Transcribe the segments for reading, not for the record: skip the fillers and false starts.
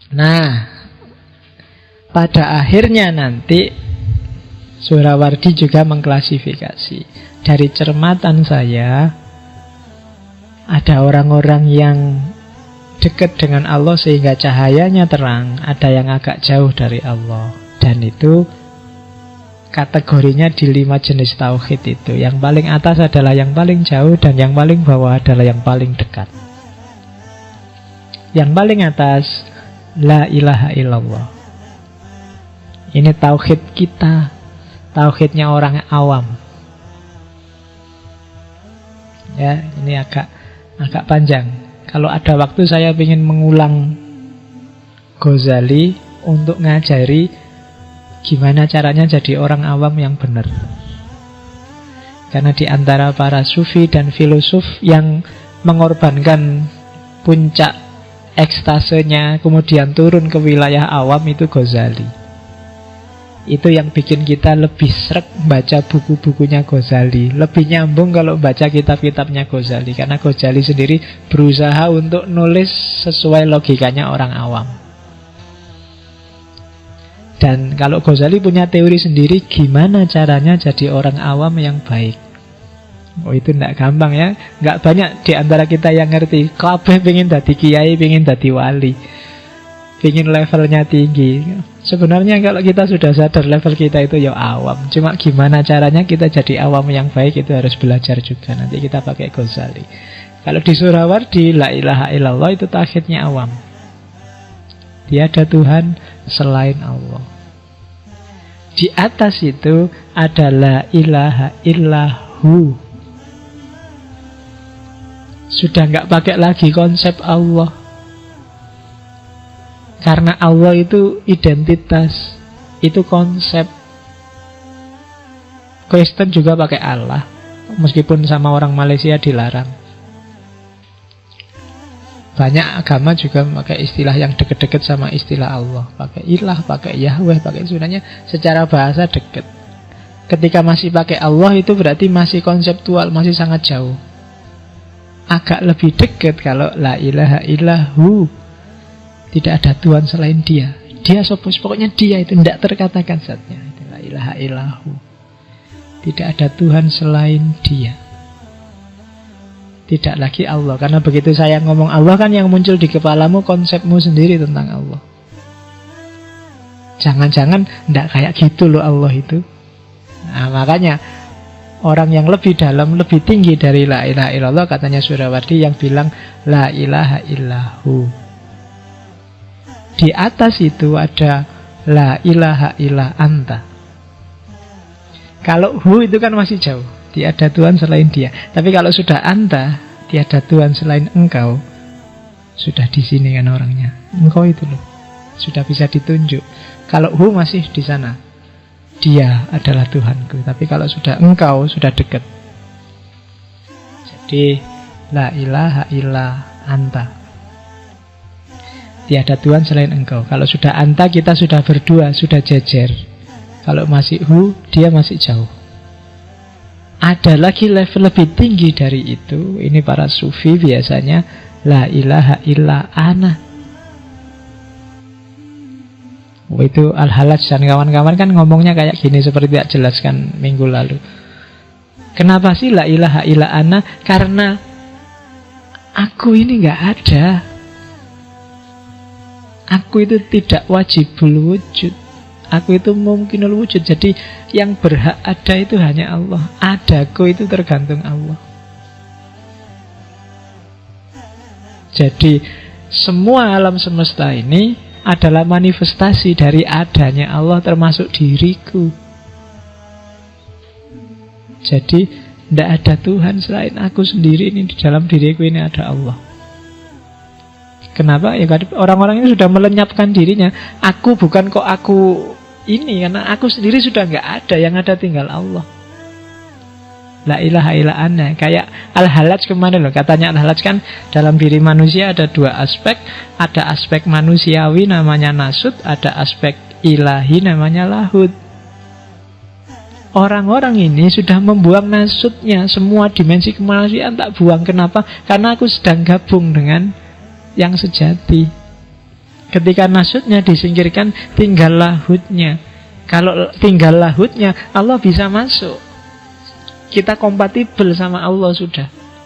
Nah, pada akhirnya nanti Suhrawardi juga mengklasifikasi. Dari cermatan saya, ada orang-orang yang dekat dengan Allah sehingga cahayanya terang, ada yang agak jauh dari Allah. Dan itu kategorinya di 5 jenis tauhid itu. Yang paling atas adalah yang paling jauh, dan yang paling bawah adalah yang paling dekat. Yang paling atas, la ilaha illallah. Ini tauhid kita, tauhidnya orang awam. Ya, ini agak panjang. Kalau ada waktu saya ingin mengulang Ghazali untuk ngajari gimana caranya jadi orang awam yang benar. Karena di antara para sufi dan filosof yang mengorbankan puncak ekstasenya kemudian turun ke wilayah awam itu Ghazali. Itu yang bikin kita lebih sreg baca buku-bukunya Ghazali, lebih nyambung kalau baca kitab-kitabnya Ghazali. Karena Ghazali sendiri berusaha untuk nulis sesuai logikanya orang awam. Dan kalau Ghazali punya teori sendiri gimana caranya jadi orang awam yang baik. Oh, itu tidak gampang ya. Nggak banyak di antara kita yang ngerti. Kabeh pengen dadi kiai, pengen dadi wali, pengen levelnya tinggi. Sebenarnya kalau kita sudah sadar level kita itu ya awam. Cuma gimana caranya kita jadi awam yang baik itu harus belajar juga. Nanti kita pakai Ghazali. Kalau di Suhrawardi, la ilaha illallah itu tauhidnya awam. Tiada Tuhan selain Allah. Di atas itu ada la ilaha illahu. Sudah nggak pakai lagi konsep Allah. Karena Allah itu identitas, itu konsep. Kristen juga pakai Allah, meskipun sama orang Malaysia dilarang. Banyak agama juga pakai istilah yang deket-deket sama istilah Allah. Pakai ilah, pakai Yahweh, pakai sebenarnya secara bahasa deket. Ketika masih pakai Allah itu berarti masih konseptual, masih sangat jauh. Agak lebih deket kalau la ilaha illahu. Tidak ada Tuhan selain dia. Dia pokoknya dia itu tidak terkatakan zatnya. La ilaha illahu. Tidak ada Tuhan selain dia. Tidak lagi Allah. Karena begitu saya ngomong Allah kan yang muncul di kepalamu konsepmu sendiri tentang Allah. Jangan-jangan tidak kayak gitu loh Allah itu. Nah, makanya orang yang lebih dalam, lebih tinggi dari la ilaha illallah, katanya Suhrawardi, yang bilang la ilaha illahu. Di atas itu ada la ilaha illa anta. Kalau hu itu kan masih jauh, tiada Tuhan selain dia. Tapi kalau sudah anta, tiada Tuhan selain engkau, sudah di sini kan orangnya. Engkau itu loh, sudah bisa ditunjuk. Kalau hu masih di sana, dia adalah Tuhanku. Tapi kalau sudah engkau, sudah dekat. Jadi la ilaha illa anta. Tiada Tuhan selain engkau. Kalau sudah anta, kita sudah berdua, sudah jejer. Kalau masih hu, dia masih jauh. Ada lagi level lebih tinggi dari itu. Ini para sufi biasanya la ilaha illa ana. Oh, itu Al-Halaj dan kawan-kawan kan ngomongnya kayak gini, seperti tidak jelaskan minggu lalu. Kenapa sih la ilaha illa ana? Karena aku ini nggak ada. Aku itu tidak wajibul wujud. Aku itu mungkinul wujud. Jadi yang berhak ada itu hanya Allah. Adaku itu tergantung Allah. Jadi semua alam semesta ini adalah manifestasi dari adanya Allah, termasuk diriku. Jadi tidak ada Tuhan selain aku sendiri. Ini di dalam diriku ini ada Allah. Kenapa? Ya orang-orang ini sudah melenyapkan dirinya. Aku bukan kok aku ini, karena aku sendiri sudah nggak ada. Yang ada tinggal Allah. La ilaha illa ana. Kayak Al-Halaj kemarin loh. Katanya Al-Halaj kan dalam diri manusia ada dua aspek. Ada aspek manusiawi namanya nasut. Ada aspek ilahi namanya lahud. Orang-orang ini sudah membuang nasutnya. Semua dimensi kemanusiaan tak buang. Kenapa? Karena aku sedang gabung dengan yang sejati. Ketika nasutnya disingkirkan, tinggal lahutnya. Kalau tinggal lahutnya, Allah bisa masuk. Kita kompatibel sama Allah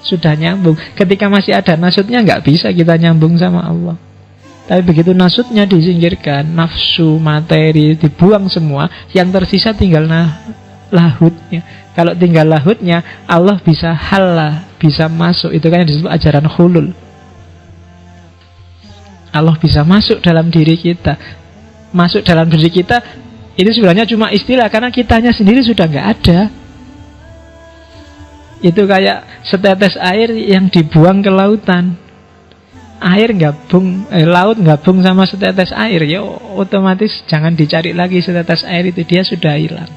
sudah nyambung. Ketika masih ada nasutnya, nggak bisa kita nyambung sama Allah. Tapi begitu nasutnya disingkirkan, nafsu, materi dibuang semua, yang tersisa tinggal lahutnya. Kalau tinggal lahutnya, Allah bisa halah, bisa masuk. Itu kan yang disebut ajaran hulul. Allah bisa masuk dalam diri kita. Masuk dalam diri kita, itu sebenarnya cuma istilah, karena kitanya sendiri sudah nggak ada. Itu kayak setetes air yang dibuang ke lautan. Air gabung, laut gabung sama setetes air, ya otomatis jangan dicari lagi setetes air itu, dia sudah hilang.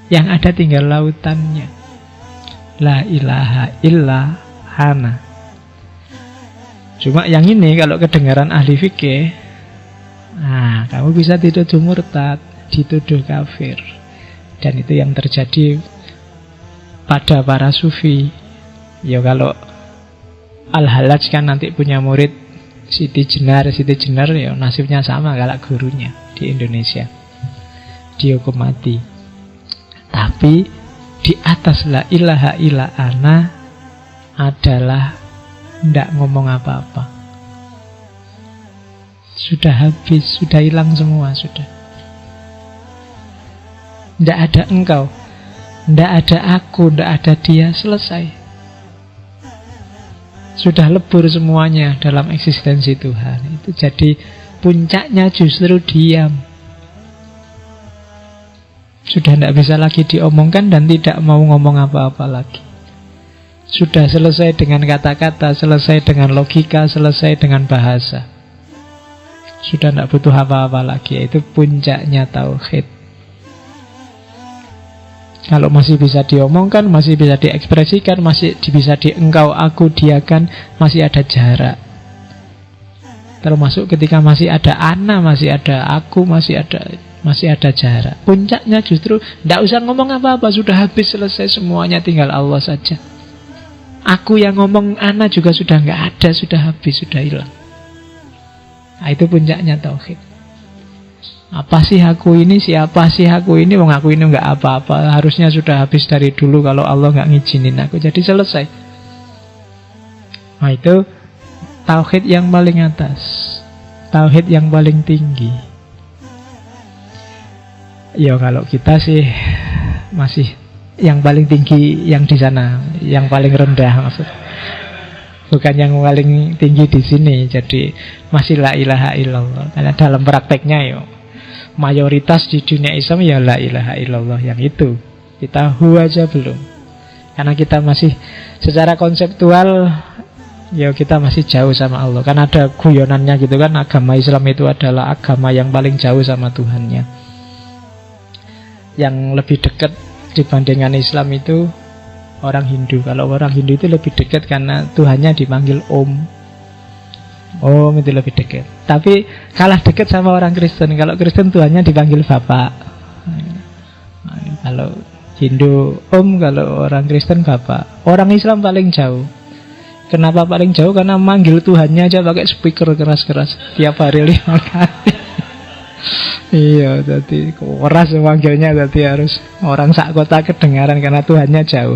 Yang ada tinggal lautannya. La ilaha illa hana. Cuma yang ini kalau kedengaran ahli fikih, nah kamu bisa dituduh murtad, dituduh kafir. Dan itu yang terjadi pada para sufi. Ya kalau Al-Halaj kan nanti punya murid Siti Jenar ya nasibnya sama kayak gurunya di Indonesia, dihukum mati. Tapi di atas la ilaha illa ana adalah tidak ngomong apa-apa. Sudah habis, sudah hilang semua, sudah. Tidak ada engkau, tidak ada aku, tidak ada dia, selesai. Sudah lebur semuanya dalam eksistensi Tuhan. Itu jadi puncaknya justru diam. Sudah tidak bisa lagi diomongkan dan tidak mau ngomong apa-apa lagi. Sudah selesai dengan kata-kata, selesai dengan logika, selesai dengan bahasa. Sudah tidak butuh apa-apa lagi. Itu puncaknya tauhid. Kalau masih bisa diomongkan, masih bisa diekspresikan, masih bisa engkau, aku, diakan, masih ada jarak. Termasuk ketika masih ada ana, masih ada aku, masih ada jarak. Puncaknya justru tidak usah ngomong apa-apa, sudah habis, selesai semuanya, tinggal Allah saja. Aku yang ngomong ana juga sudah nggak ada, sudah habis, sudah hilang. Nah, itu puncaknya tauhid. Apa sih aku ini? Siapa sih aku ini? Wong aku ini nggak apa-apa. Harusnya sudah habis dari dulu kalau Allah nggak ngizinin aku. Jadi selesai. Nah itu tauhid yang paling atas, tauhid yang paling tinggi. Ya kalau kita sih masih yang paling tinggi yang di sana, yang paling rendah maksud. Bukan yang paling tinggi di sini. Jadi masih la ilaha illallah. Karena dalam prakteknya ya mayoritas di dunia Islam ya la ilaha illallah yang itu. Kita hu aja belum. Karena kita masih secara konseptual ya kita masih jauh sama Allah. Kan ada guyonannya gitu kan, agama Islam itu adalah agama yang paling jauh sama Tuhannya. Yang lebih dekat dibandingkan Islam itu orang Hindu. Kalau orang Hindu itu lebih dekat karena Tuhannya dipanggil Om. Om itu lebih dekat. Tapi kalah dekat sama orang Kristen. Kalau Kristen Tuhannya dipanggil Bapak. Kalau Hindu Om, kalau orang Kristen Bapak. Orang Islam paling jauh. Kenapa paling jauh? Karena manggil Tuhannya aja pakai speaker keras-keras tiap hari 5 kali. Iya, jadi keras manggilnya, jadi harus orang sak kota kedengaran karena Tuhannya jauh.